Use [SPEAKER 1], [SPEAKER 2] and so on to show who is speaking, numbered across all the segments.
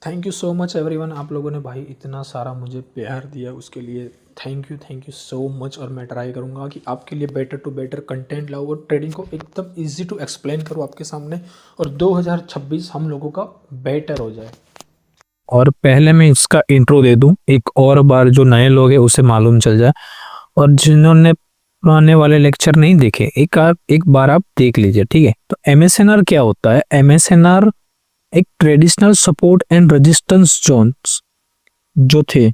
[SPEAKER 1] Thank you so much everyone. आप लोगों ने भाई इतना सारा मुझे प्यार दिया, उसके लिए थैंक यू सो मच। और मैं ट्राई करूँगा कि आपके लिए बेटर टू बेटर कंटेंट लाऊँ और ट्रेडिंग को एकदम इजी टू एक्सप्लेन करूँ आपके सामने, और 2026 हम लोगों का बेटर हो जाए।
[SPEAKER 2] और पहले मैं इसका इंट्रो दे दूं एक और बार, जो नए लोग हैं उसे मालूम चल जाए, और जिन्होंने पुराने वाले लेक्चर नहीं देखे एक बार आप देख लीजिए, ठीक है। तो एमएसएनआर क्या होता है? एमएसएनआर एक traditional support and resistance zones जो थे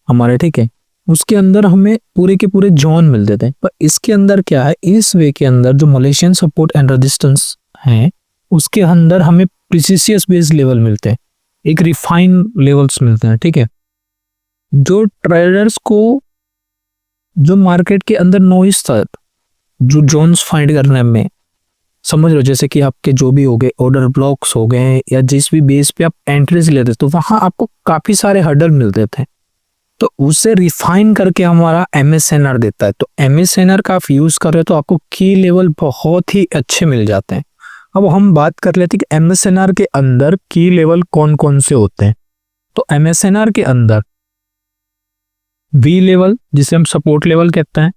[SPEAKER 2] हमारे, ठीक है, उसके अंदर हमें पूरे के पूरे जोन मिलते थे। पर इसके अंदर क्या है, इस वे के अंदर जो मलेशियन सपोर्ट एंड रेजिस्टेंस है उसके अंदर हमें प्रिसिशियस बेस लेवल मिलते हैं, एक रिफाइन लेवल्स मिलते हैं, ठीक है। जो ट्रेडर्स को जो मार्केट के अंदर नॉइस था, जो जोन्स फाइंड करने में, समझ लो जैसे कि आपके जो भी हो गए ऑर्डर ब्लॉक्स हो गए या जिस भी बेस पे आप एंट्रीज लेते तो वहां आपको काफी सारे हर्डल मिलते थे, तो उसे रिफाइन करके हमारा एमएसएनआर देता है। तो एमएसएनआर का आप यूज कर रहे हो तो आपको की लेवल बहुत ही अच्छे मिल जाते हैं। अब हम बात कर लेते हैं कि एमएसएनआर के अंदर की लेवल कौन कौन से होते हैं। तो एमएसएनआर के अंदर वी लेवल जिसे हम सपोर्ट लेवल कहते हैं,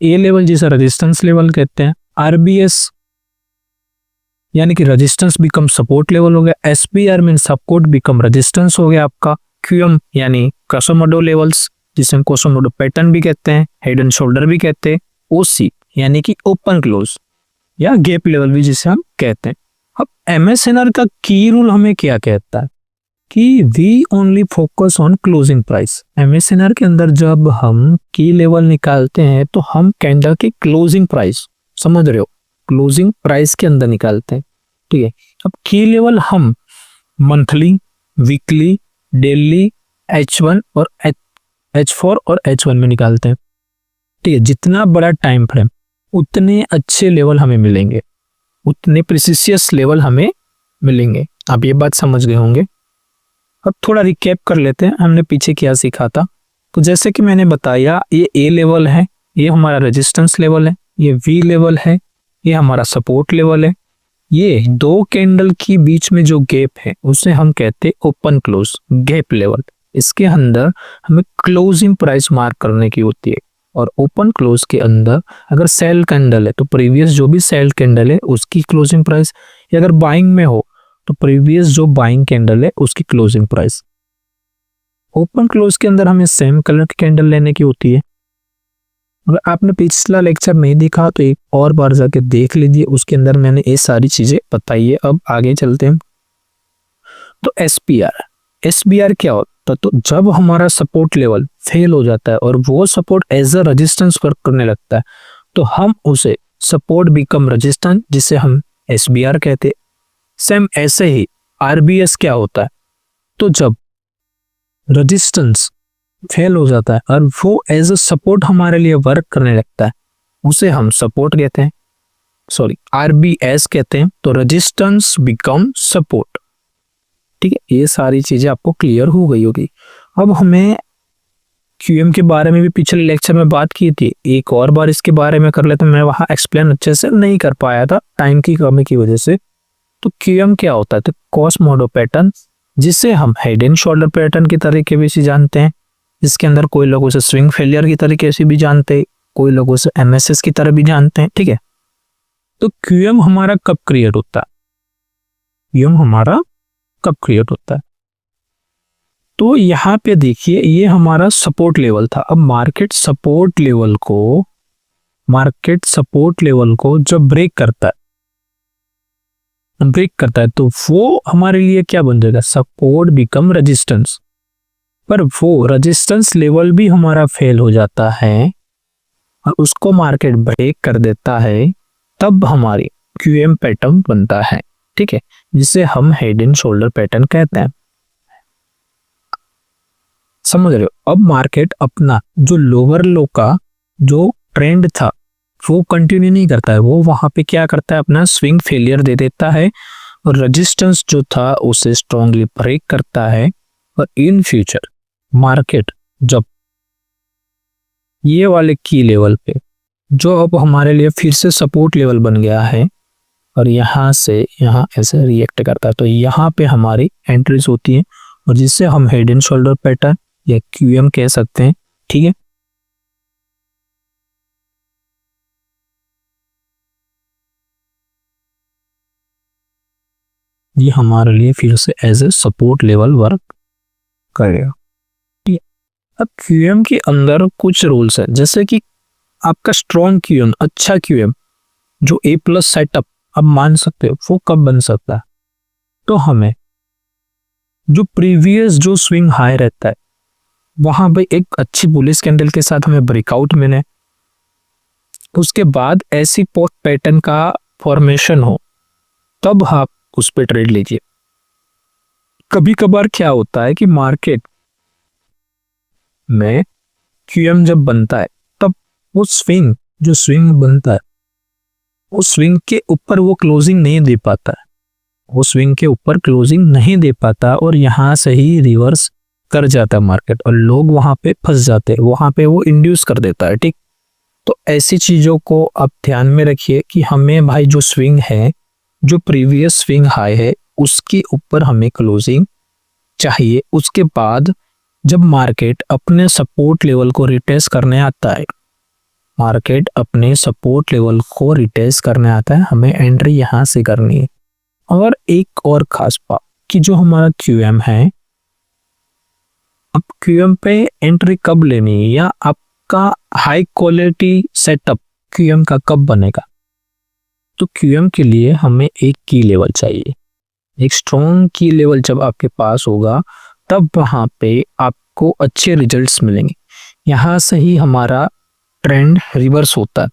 [SPEAKER 2] ए लेवल जिसे रेजिस्टेंस लेवल कहते हैं, आरबीएस यानी कि रेजिस्टेंस बिकम सपोर्ट लेवल हो गया, SPR mean support become resistance हो गया आपका, क्यूएम यानी क्रोसोमोडो लेवल्स जिसे हम क्रोसोमोडो पैटर्न भी कहते हैं, हेड एंड शोल्डर भी कहते हैं, ओसी यानी कि ओपन क्लोज या गैप लेवल भी जिसे हम कहते हैं। अब एमएसएनआर का की रूल हमें क्या कहता है कि we only focus on closing price. MSNR के अंदर जब हम की लेवल निकालते हैं तो हम कैंडल की क्लोजिंग प्राइस, समझ रहे हो, क्लोजिंग प्राइस के अंदर निकालते हैं, ठीक है। अब की लेवल हम मंथली, वीकली, डेली, H1 और H4 और H1 में निकालते हैं, ठीक है। जितना बड़ा टाइम फ्रेम उतने अच्छे लेवल हमें मिलेंगे, उतने प्रिसिशियस लेवल हमें मिलेंगे। आप ये बात समझ गए होंगे। अब थोड़ा रिकैप कर लेते हैं हमने पीछे क्या सीखा था। तो जैसे कि मैंने बताया, ये ए लेवल है, ये हमारा रेजिस्टेंस लेवल है, ये वी लेवल है, ये हमारा सपोर्ट लेवल है। ये दो कैंडल की बीच में जो गैप है उसे हम कहते हैं ओपन क्लोज गैप लेवल। इसके अंदर हमें क्लोजिंग प्राइस मार्क करने की होती है, और ओपन क्लोज के अंदर अगर सेल कैंडल है तो प्रीवियस जो भी सेल कैंडल है उसकी क्लोजिंग प्राइस, या अगर बाइंग में हो तो प्रीवियस जो बाइंग कैंडल है उसकी क्लोजिंग प्राइस। ओपन क्लोज के अंदर हमें सेम कलर की कैंडल लेने की होती है। अगर आपने पिछला लेक्चर नहीं देखा तो एक और बार जाके देख लीजिए, उसके अंदर मैंने ये सारी चीजें बताई है। अब आगे चलते हैं। तो एसपीआर क्या होता है? तो जब हमारा सपोर्ट लेवल फेल हो जाता है और वो support as a resistance work करने लगता है तो हम उसे सपोर्ट बिकम रेजिस्टेंस जिसे हम एसबीआर कहते हैं। सेम ऐसे ही आरबीएस क्या होता है? तो जब रेजिस्टेंस फेल हो जाता है और वो एज अ सपोर्ट हमारे लिए वर्क करने लगता है उसे हम सपोर्ट कहते हैं, सॉरी आरबीएस कहते हैं। तो रेजिस्टेंस बिकम सपोर्ट, ठीक है। ये सारी चीजें आपको क्लियर हो गई होगी। अब हमें क्यूएम के बारे में भी पिछले लेक्चर में बात की थी, एक और बार इसके बारे में कर लेते हैं। मैं वहां एक्सप्लेन अच्छे से नहीं कर पाया था टाइम की कमी की वजह से। तो क्यूएम क्या होता है? तो क्रोसोमोडो पैटर्न जिसे हम हेड एंड शोल्डर पैटर्न के तरीके भी जानते हैं, जिसके अंदर कोई लोग उसे स्विंग फेलियर की तरीके से भी जानते हैं, कोई लोग उसे एमएसएस की तरह भी जानते हैं, ठीक है। तो क्यूएम हमारा कब क्रिएट होता है? क्यूएम हमारा कब क्रिएट होता है? तो यहाँ पे देखिए, ये हमारा सपोर्ट लेवल था। अब मार्केट सपोर्ट लेवल को जब ब्रेक करता है तो वो हमारे लिए क्या बन जाएगा? Support become resistance. पर वो रेजिस्टेंस लेवल भी हमारा फेल हो जाता है और उसको मार्केट ब्रेक कर देता है, तब हमारी क्यूएम पैटर्न बनता है, ठीक है, जिसे हम हेड एंड शोल्डर पैटर्न कहते हैं। समझ रहे हो? अब मार्केट अपना जो लोअर लो का जो ट्रेंड था वो कंटिन्यू नहीं करता है, वो वहां पे क्या करता है? अपना स्विंग फेलियर दे देता है और रेजिस्टेंस जो था उसे स्ट्रांगली ब्रेक करता है। और इन फ्यूचर मार्केट जब ये वाले की लेवल पे, जो अब हमारे लिए फिर से सपोर्ट लेवल बन गया है और यहां से यहां ऐसे रिएक्ट करता है, तो यहाँ पे हमारी एंट्रीज होती है और जिससे हम हेड एंड शोल्डर पैटर्न या क्यूएम कह सकते हैं। ठीक है, ये हमारे लिए फिर से as a support level work करेगा। ठीक है, अब क्यूएम के अंदर कुछ रूल्स है, जैसे कि आपका स्ट्रॉन्ग क्यूएम, अच्छा क्यूएम जो ए प्लस सेटअप आप मान सकते हो, वो कब बन सकता है? तो हमें जो प्रीवियस जो स्विंग हाई रहता है वहां पे एक अच्छी बुलिश कैंडल के साथ हमें ब्रेकआउट मिले, उसके बाद ऐसी पोस्ट पैटर्न का फॉर्मेशन हो, तब आप उस पर ट्रेड लीजिए। कभी कभार क्या होता है कि मार्केट में क्यूएम जब बनता है तब वो जो स्विंग बनता है उस स्विंग के ऊपर वो क्लोजिंग नहीं दे पाता है, वो स्विंग के ऊपर क्लोजिंग नहीं दे पाता और यहां से ही रिवर्स कर जाता है मार्केट और लोग वहां पे फंस जाते हैं, वहां पे वो इंड्यूस कर देता है। ठीक, तो ऐसी चीजों को आप ध्यान में रखिए कि हमें भाई जो स्विंग है, जो प्रीवियस स्विंग हाई है, उसके ऊपर हमें क्लोजिंग चाहिए। उसके बाद जब मार्केट अपने सपोर्ट लेवल को रिटेस्ट करने आता है, मार्केट अपने सपोर्ट लेवल को रिटेस्ट करने आता है, हमें एंट्री यहां से करनी है। और एक और खास बात कि जो हमारा क्यूएम है, अब क्यूएम पे एंट्री कब लेनी है या आपका हाई क्वालिटी सेटअप क्यूएम का कब बनेगा? तो क्यूएम के लिए हमें एक की लेवल चाहिए, एक स्ट्रॉन्ग की लेवल जब आपके पास होगा तब वहां पे आपको अच्छे रिजल्ट्स मिलेंगे। यहां से ही हमारा ट्रेंड रिवर्स होता है,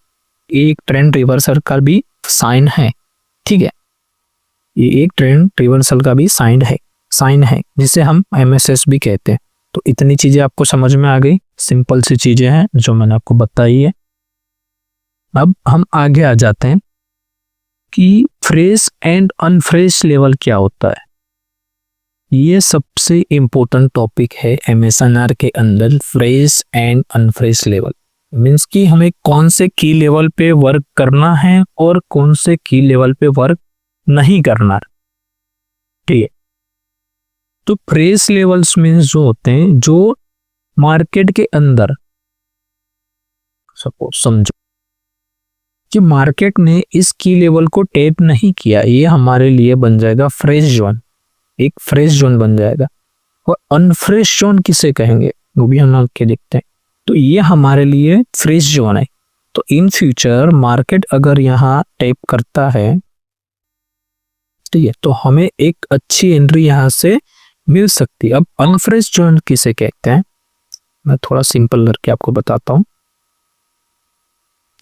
[SPEAKER 2] एक ट्रेंड रिवर्सल का भी साइन है। ठीक है, ये एक ट्रेंड रिवर्सल का भी साइन है जिसे हम एमएसएस भी कहते हैं। तो इतनी चीजें आपको समझ में आ गई, सिंपल सी चीजें हैं जो मैंने आपको बताई है। अब हम आगे आ जाते हैं कि फ्रेश एंड अनफ्रेश लेवल क्या होता है। ये सबसे इंपॉर्टेंट टॉपिक है एमएसएनआर के अंदर, fresh and unfresh level. Means कि हमें कौन से की लेवल पे वर्क करना है और कौन से की लेवल पे वर्क नहीं करना। ठीक है, तो फ्रेश लेवल्स मीन्स जो होते हैं जो मार्केट के अंदर, सपोज समझो कि मार्केट ने इस की लेवल को टैप नहीं किया, ये हमारे लिए बन जाएगा फ्रेश जोन, एक फ्रेश जोन बन जाएगा। और अनफ्रेश जोन किसे कहेंगे वो भी हम आगे देखते हैं। तो ये हमारे लिए फ्रेश जोन है। तो इन फ्यूचर मार्केट अगर यहाँ टैप करता है, ठीक है, तो हमें एक अच्छी एंट्री यहाँ से मिल सकती है। अब अनफ्रेश जोन किसे कहते हैं, मैं थोड़ा सिंपल करके आपको बताता हूं।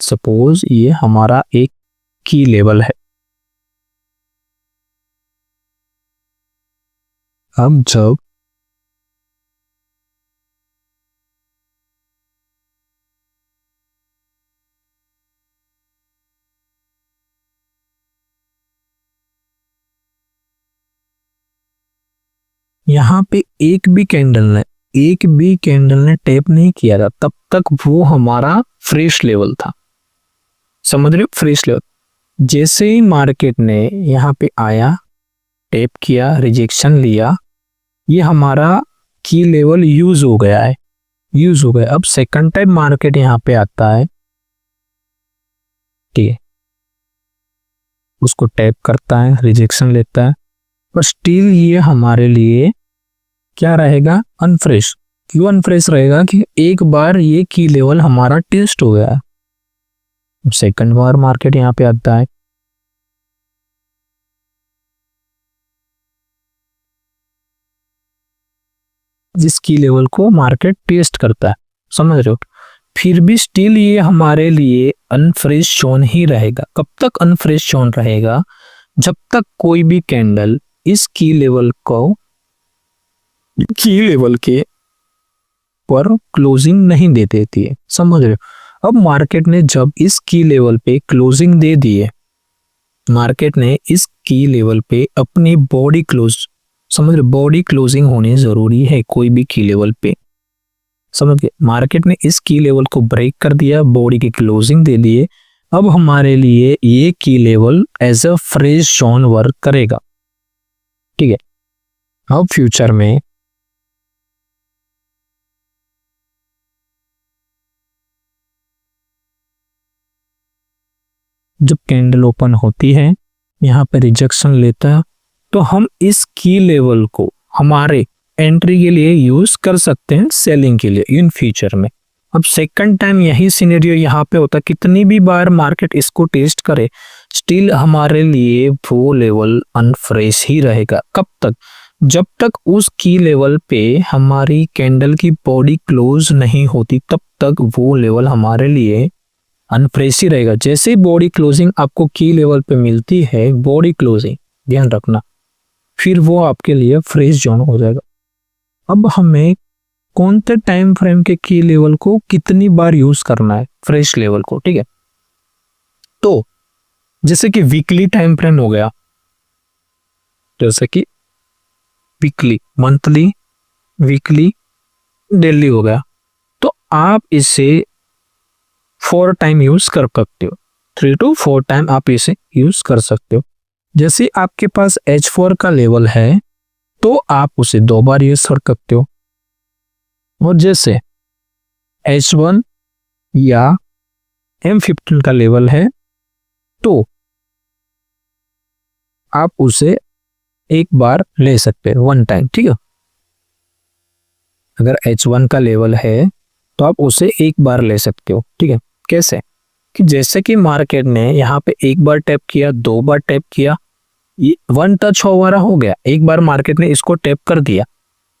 [SPEAKER 2] सपोज ये हमारा एक की लेवल है। अब जब यहाँ पे एक भी कैंडल ने टैप नहीं किया था, तब तक वो हमारा फ्रेश लेवल था। समझ रहे हो, फ्रेश लेवल। जैसे ही मार्केट ने यहाँ पे आया, टैप किया, रिजेक्शन लिया, ये हमारा की लेवल यूज हो गया है, अब सेकंड टाइम मार्केट यहाँ पे आता है, ठीक है, उसको टैप करता है, रिजेक्शन लेता है, पर स्टिल ये हमारे लिए क्या रहेगा, अनफ्रेश। क्यों अनफ्रेश रहेगा कि एक बार ये की लेवल हमारा टेस्ट हो गया है, सेकंड बार मार्केट यहाँ पे आता है, जिस की लेवल को मार्केट टेस्ट करता है, समझ रहे हो, फिर भी स्टिल ये हमारे लिए अनफ्रेश जोन ही रहेगा। कब तक अनफ्रेश जोन रहेगा, जब तक कोई भी कैंडल इस की लेवल के पर क्लोजिंग नहीं दे देती है, समझ रहे हो। अब मार्केट ने जब इस की लेवल पे क्लोजिंग दे दी है, मार्केट ने इस की लेवल पे अपनी बॉडी क्लोज, समझ रहे, बॉडी क्लोजिंग होनी जरूरी है कोई भी की लेवल पे, समझ गए। मार्केट ने इस की लेवल को ब्रेक कर दिया, बॉडी की क्लोजिंग दे दिए, अब हमारे लिए ये key level as a fresh zone work करेगा, ठीक है। अब फ्यूचर में जब कैंडल ओपन होती है यहाँ पे रिजेक्शन लेता है, तो हम इस की लेवल को हमारे एंट्री के लिए यूज कर सकते हैं सेलिंग के लिए इन फ्यूचर में। अब सेकंड टाइम यही सिनेरियो यहाँ पे होता है, कितनी भी बार मार्केट इसको टेस्ट करे स्टिल हमारे लिए वो लेवल अनफ्रेश ही रहेगा। कब तक? जब तक उस की लेवल पे हमारी कैंडल की बॉडी क्लोज नहीं होती तब तक वो लेवल हमारे लिए अनफ्रेश ही रहेगा। जैसे ही बॉडी क्लोजिंग आपको की लेवल पे मिलती है, बॉडी क्लोजिंग ध्यान रखना, फिर वो आपके लिए फ्रेश जोन हो जाएगा। अब हमें कौन से टाइम फ्रेम के की लेवल को कितनी बार यूज करना है फ्रेश लेवल को, ठीक है। तो जैसे कि वीकली टाइम फ्रेम हो गया, जैसे कि वीकली, मंथली, वीकली, डेली हो गया, तो आप इसे 4 टाइम यूज कर सकते हो, 3 to 4 टाइम आप इसे यूज कर सकते हो। जैसे आपके पास H4 का लेवल है तो आप उसे 2 बार यूज कर सकते हो, और जैसे H1 या M15 का लेवल है तो आप उसे एक बार ले सकते हैं, 1 टाइम, ठीक है। अगर H1 का लेवल है तो आप उसे एक बार ले सकते हो, ठीक है। कैसे? कि जैसे कि मार्केट ने यहाँ पे एक बार टैप किया, 2 बार टैप किया, ये 1 टच हमारा हो गया, एक बार मार्केट ने इसको टैप कर दिया,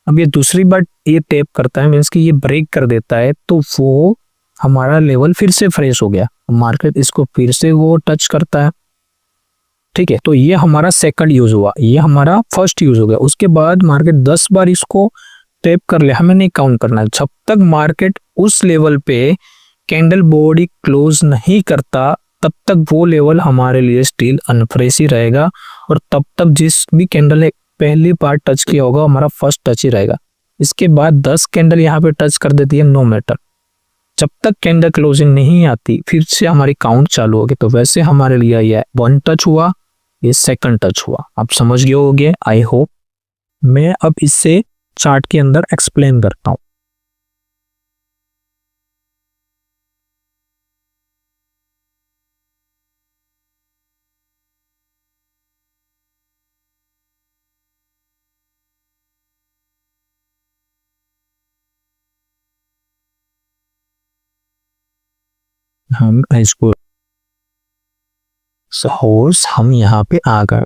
[SPEAKER 2] अब ये दूसरी बार ये टैप करता है, मीन्स कि ये ब्रेक कर देता है, तो वो हमारा लेवल फिर से फ्रेश हो गया, मार्केट इसको फिर से वो टच करता है, ठीक है। तो ये हमारा सेकंड यूज हुआ, ये हमारा फर्स्ट यूज हो गया। उसके बाद मार्केट 10 बार इसको टैप कर ले, हमें नहीं काउंट करना है। जब तक मार्केट उस लेवल पे कैंडल बॉडी क्लोज नहीं करता तब तक वो लेवल हमारे लिए स्टिल अनफ्रेश ही रहेगा, और तब तक जिस भी कैंडल ने पहली बार टच किया होगा हमारा फर्स्ट टच ही रहेगा। इसके बाद 10 कैंडल यहाँ पे टच कर देती है, नो मैटर, जब तक कैंडल क्लोजिंग नहीं आती फिर से हमारी काउंट चालू होगी। तो वैसे हमारे लिए ये 1 टच हुआ, ये सेकंड टच हुआ, आप समझ गए होंगे आई होप। मैं अब इससे चार्ट के अंदर एक्सप्लेन करता हूं। हम इसको सपोज हम यहाँ पे आ गए,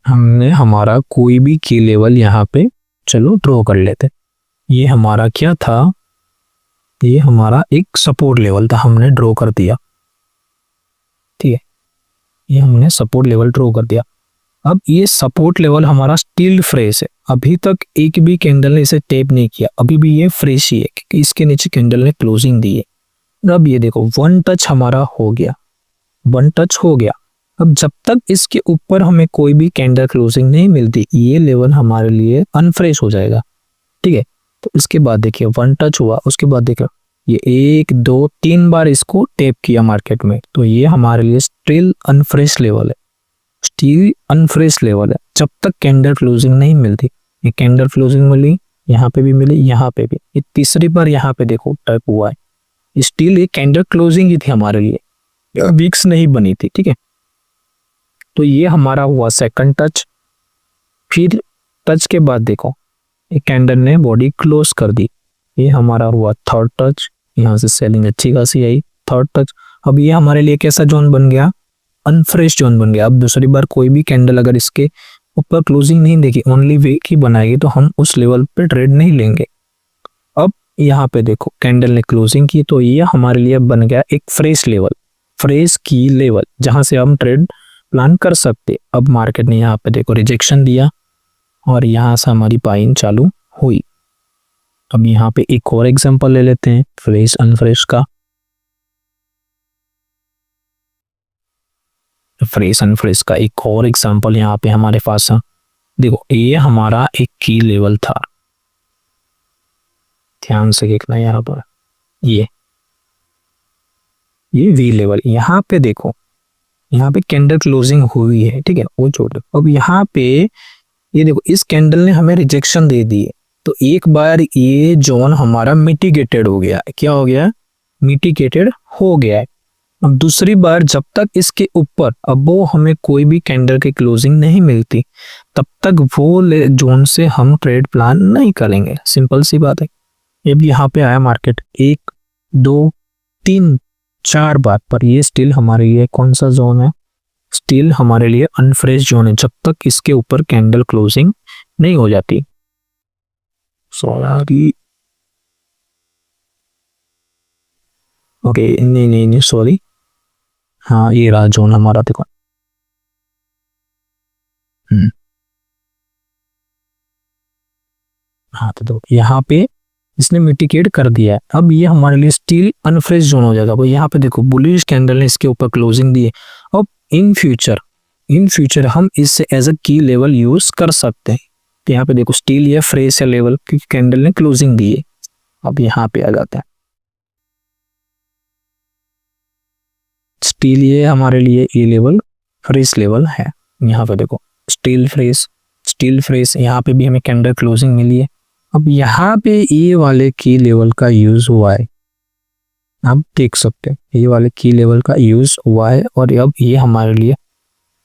[SPEAKER 2] हमने हमारा कोई भी की लेवल यहाँ पे चलो ड्रॉ कर लेते। ये हमारा क्या था, ये हमारा एक सपोर्ट लेवल था, हमने ड्रॉ कर दिया, ठीक है। ये हमने सपोर्ट लेवल ड्रॉ कर दिया। अब ये सपोर्ट लेवल हमारा स्टिल फ्रेश है, अभी तक एक भी कैंडल ने इसे टैप नहीं किया, अभी भी ये फ्रेश ही है क्योंकि इसके नीचे कैंडल ने क्लोजिंग दी है। अब ये देखो 1 टच हमारा हो गया, 1 टच हो गया। अब जब तक इसके ऊपर हमें कोई भी कैंडल क्लोजिंग नहीं मिलती ये लेवल हमारे लिए अनफ्रेश हो जाएगा, ठीक है। तो इसके बाद देखिए 1 टच हुआ, उसके बाद देखिए ये 1 2 3 बार इसको टैप किया मार्केट में, तो ये हमारे लिए स्टिल अनफ्रेश लेवल है, स्टिल अनफ्रेश लेवल है जब तक कैंडल क्लोजिंग नहीं मिलती। ये कैंडल क्लोजिंग मिली, यहाँ पे भी मिली, यहाँ पे भी, ये तीसरी बार यहाँ पे देखो टैप हुआ है, स्टिल ये कैंडल क्लोजिंग ही थी हमारे लिए, वीक्स नहीं बनी थी, ठीक है। तो ये हमारा हुआ सेकंड टच। फिर टच के बाद देखो ये कैंडल ने बॉडी क्लोज कर दी, ये हमारा हुआ थर्ड टच, यहाँ से सेलिंग अच्छी खासी आई, थर्ड टच। अब ये हमारे लिए कैसा जोन बन गया, अनफ्रेश जोन बन गया। अब दूसरी बार कोई भी कैंडल अगर इसके ऊपर क्लोजिंग नहीं देगी, ओनली वीक ही बनाएगी, तो हम उस लेवल पे ट्रेड नहीं लेंगे। अब यहाँ पे देखो कैंडल ने क्लोजिंग की, तो ये हमारे लिए बन गया एक फ्रेश लेवल, फ्रेश की लेवल जहां से हम ट्रेड प्लान कर सकते। अब मार्केट ने यहाँ पे देखो रिजेक्शन दिया और यहाँ से हमारी बाइंग चालू हुई। अब यहाँ पे एक और एग्जांपल ले लेते हैं फ्रेश अनफ्रेश का। फ्रेश अनफ्रेश का एक और एग्जांपल यहाँ पे हमारे पास है। देखो ये हमारा एक की लेवल था, ध्यान से देखना यहाँ पर, ये वी लेवल। यहाँ पे देखो यहाँ पे कैंडल क्लोजिंग हुई है, ठीक है, वो छोड़ दो। अब यहाँ पे ये देखो इस कैंडल ने हमें रिजेक्शन दे दी है, तो एक बार ये जोन हमारा मिटिगेटेड हो गया, क्या हो गया, मिटिगेटेड हो गया है। अब दूसरी बार जब तक इसके ऊपर अब वो हमें कोई भी कैंडल की क्लोजिंग नहीं मिलती, तब तक वो जोन से हम ट्रेड प्लान नहीं करेंगे। सिंपल सी बात है। अब यहाँ पे आया मार्केट 1 2 3 4 बार, पर ये स्टिल हमारे लिए कौन सा जोन है, स्टिल हमारे लिए अनफ्रेश जोन है जब तक इसके ऊपर कैंडल क्लोजिंग नहीं हो जाती। सॉरी, ओके, नहीं नहीं नहीं सॉरी, हाँ ये रहा जोन हमारा, देखो। हाँ तो यहाँ पे इसने मिटिगेट कर दिया है। अब ये हमारे लिए स्टिल अनफ्रेश जोन हो जाएगा। भाई यहाँ पे देखो बुलिश कैंडल ने इसके ऊपर क्लोजिंग दी है। अब इन फ्यूचर हम इससे एज अ की लेवल यूज कर सकते हैं। तो यहाँ पे देखो स्टिल ये फ्रेश है लेवल, क्योंकि कैंडल ने क्लोजिंग दी है। अब यहाँ पे आ जाता है, स्टिल ये हमारे लिए ये लेवल फ्रेश लेवल है। यहाँ पे देखो स्टिल फ्रेश, यहाँ पे भी हमें कैंडल क्लोजिंग मिली है। अब यहाँ पे ये वाले की लेवल का यूज हुआ है, आप देख सकते हैं ये वाले की लेवल का यूज हुआ है। और अब ये हमारे लिए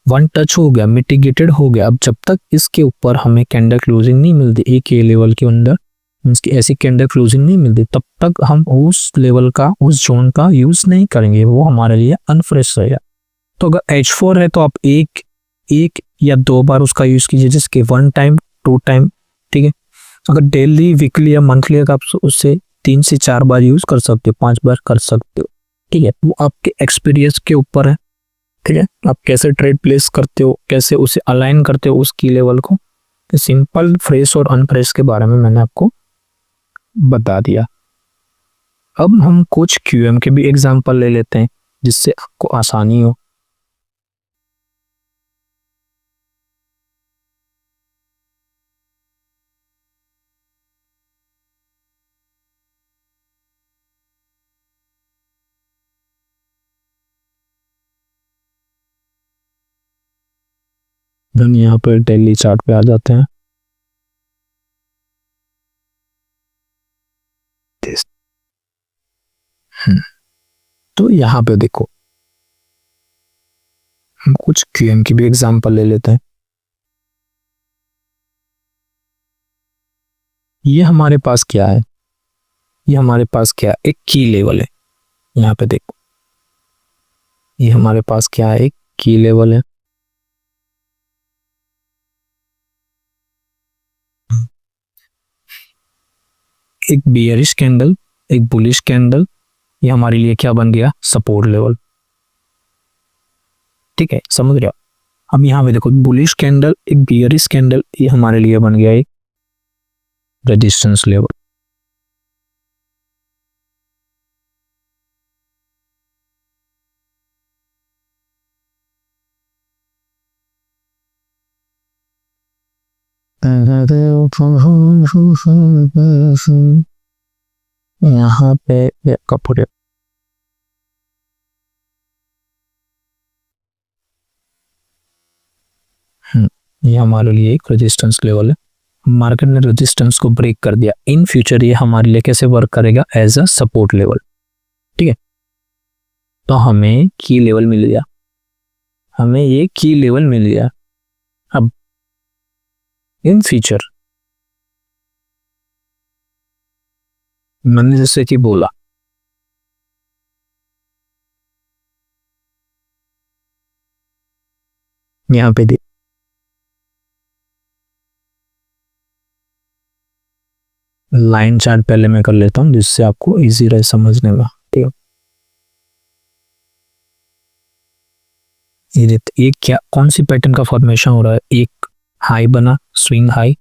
[SPEAKER 2] वन टच हो गया, मिटिगेटेड हो गया। अब जब तक इसके ऊपर हमें कैंडल क्लोजिंग नहीं मिलती, एक ये लेवल के अंदर इसकी ऐसी कैंडल क्लोजिंग नहीं मिलती, तब तक हम उस लेवल का, उस जोन का यूज नहीं करेंगे, वो हमारे लिए अनफ्रेश रहेगा। तो अगर H4 है तो आप एक या 2 बार उसका यूज कीजिए, जिसके 1 टाइम 2 टाइम, ठीक है। अगर डेली वीकली या मंथली है तो आप उससे 3 से 4 बार यूज कर सकते हो, 5 बार कर सकते हो, ठीक है। वो आपके एक्सपीरियंस के ऊपर है, ठीक है। आप कैसे ट्रेड प्लेस करते हो, कैसे उसे अलाइन करते हो उस की लेवल को। सिंपल फ्रेश और अनफ्रेश के बारे में मैंने आपको बता दिया। अब हम कुछ क्यूएम के भी एग्जांपल ले लेते हैं जिससे आपको आसानी हो। हम यहाँ पर डेली चार्ट पे आ जाते हैं। तो यहाँ पे देखो हम कुछ क्यूएम की भी एग्जांपल ले लेते हैं। ये हमारे पास क्या है, ये हमारे पास क्या है, एक की लेवल है। यहाँ पे देखो ये हमारे पास क्या है, एक की लेवल है। एक बियरिश कैंडल, एक बुलिश कैंडल, ये हमारे लिए क्या बन गया, सपोर्ट लेवल, ठीक है, समझ रहे हो। अब यहाँ पे देखो बुलिश कैंडल, एक बियरिश कैंडल, ये हमारे लिए बन गया एक रेजिस्टेंस लेवल। यहाँ पे कपड़े, ये हमारे लिए एक रेजिस्टेंस लेवल है। मार्केट ने रेजिस्टेंस को ब्रेक कर दिया, इन फ्यूचर ये हमारे लिए कैसे वर्क करेगा, एज अ सपोर्ट लेवल, ठीक है। तो हमें की लेवल मिल गया, हमें ये की लेवल मिल गया। अब इन फ्यूचर मैंने जैसे कि बोला यहाँ पे लाइन चार्ट पहले मैं कर लेता हूँ जिससे आपको इजी रहे समझने में, ठीक है। ये क्या, कौन सी पैटर्न का फॉर्मेशन हो रहा है, एक हाई बना, स्विंग हाई,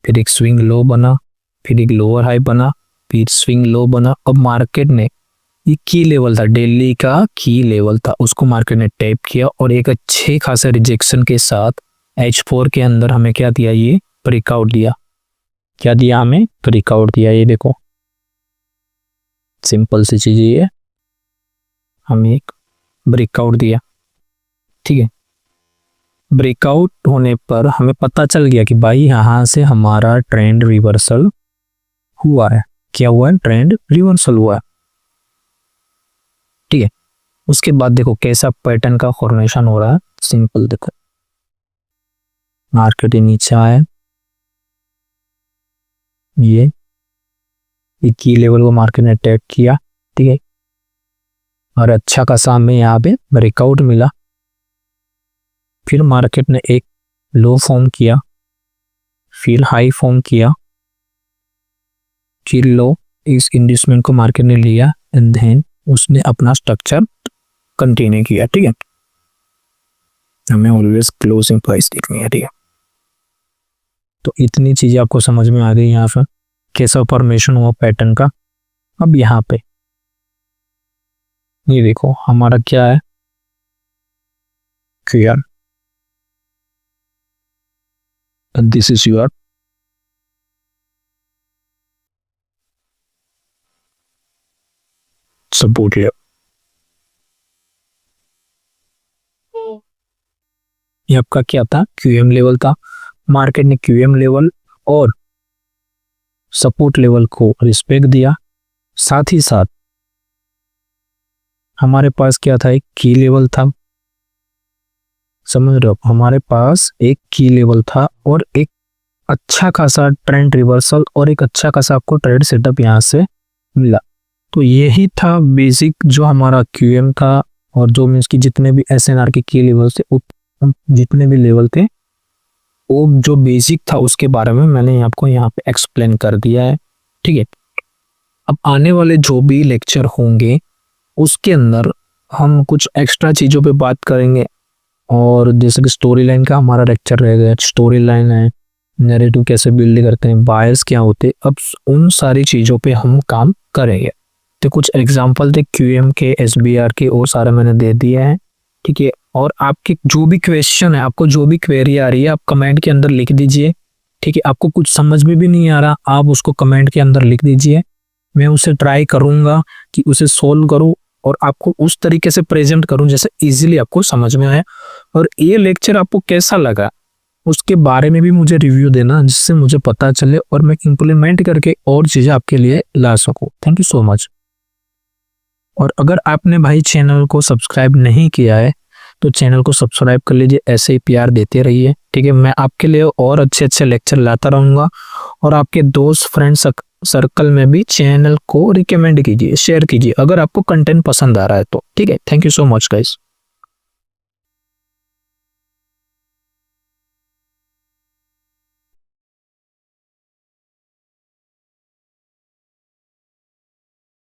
[SPEAKER 2] फिर एक स्विंग लो बना, फिर एक लोअर हाई बना, फिर स्विंग लो बना। अब मार्केट ने, ये की लेवल था, डेली का की लेवल था, उसको मार्केट ने टैप किया और एक अच्छे खासे रिजेक्शन के साथ H4 के अंदर हमें क्या दिया, ये ब्रेकआउट दिया। क्या दिया हमें, ब्रेकआउट दिया। ये देखो सिंपल सी चीज ये, हमें एक ब्रेकआउट दिया, ठीक है। ब्रेकआउट होने पर हमें पता चल गया कि भाई यहाँ से हमारा ट्रेंड रिवर्सल हुआ है। क्या हुआ है? ट्रेंड रिवर्सल हुआ है। ठीक है, उसके बाद देखो कैसा पैटर्न का फॉर्मेशन हो रहा है। सिंपल देखो, मार्केट नीचे आया, ये की लेवल को मार्केट ने टैग किया। ठीक है, और अच्छा खासा हमें यहाँ पे ब्रेकआउट मिला। फिर मार्केट ने एक लो फॉर्म किया, फिर हाई फॉर्म किया, फिर लो, इस इंडस्ट्रीमेंट को मार्केट ने लिया एंड देन उसने अपना स्ट्रक्चर कंटिन्यू किया। ठीक है, हमें ऑलवेज क्लोजिंग प्राइस देखनी है। ठीक है, तो इतनी चीजें आपको समझ में आ गई यहाँ पर कैसा फॉर्मेशन हुआ पैटर्न का। अब यहाँ पे ये देखो हमारा क्या है, clear, this is your support level. ये आपका क्या था? क्यूएम लेवल था। मार्केट ने क्यूएम लेवल और सपोर्ट लेवल को रिस्पेक्ट दिया। साथ ही साथ हमारे पास क्या था? एक की लेवल था। समझ रहे हो, हमारे पास एक की लेवल था और एक अच्छा खासा ट्रेंड रिवर्सल और एक अच्छा खासा आपको ट्रेड सेटअप यहाँ से मिला। तो यही था बेसिक जो हमारा क्यूएम था, और जो मीन्स की जितने भी एसएनआर के की लेवल थे, जितने भी लेवल थे, वो जो बेसिक था उसके बारे में मैंने आपको यहाँ पे एक्सप्लेन कर दिया है। ठीक है, अब आने वाले जो भी लेक्चर होंगे उसके अंदर हम कुछ एक्स्ट्रा चीज़ों पे बात करेंगे। और जैसे कि स्टोरी लाइन का हमारा लेक्चर रहेगा, स्टोरी लाइन है, नैरेटिव कैसे बिल्ड करते हैं, बायर्स क्या होते हैं, अब उन सारी चीज़ों पे हम काम करेंगे। तो कुछ एग्जांपल थे क्यूएम के, एसबीआर के, और सारे मैंने दे दिए हैं। ठीक है, और आपके जो भी क्वेश्चन है, आपको जो भी क्वेरी आ रही है, आप कमेंट के अंदर लिख दीजिए। ठीक है, आपको कुछ समझ में भी नहीं आ रहा, आप उसको कमेंट के अंदर लिख दीजिए। मैं उसे ट्राई करूंगा कि उसे सोल्व करूं और आपको उस तरीके से प्रेजेंट करूं जैसे इजीली आपको समझ में आए। और ये लेक्चर आपको कैसा लगा उसके बारे में भी मुझे रिव्यू देना, जिससे मुझे पता चले और मैं इम्प्लीमेंट करके और चीज़ें आपके लिए ला सकूं। Thank you so much. और अगर आपने भाई चैनल को सब्सक्राइब नहीं किया है तो चैनल को सब्सक्राइब कर लीजिए, ऐसे ही प्यार देते रहिए। ठीक है, मैं आपके लिए और अच्छे अच्छे लेक्चर लाता रहूँगा, और आपके दोस्त फ्रेंड सर्कल में भी चैनल को रिकमेंड कीजिए, शेयर कीजिए अगर आपको कंटेंट पसंद आ रहा है तो। ठीक है, thank you so much guys.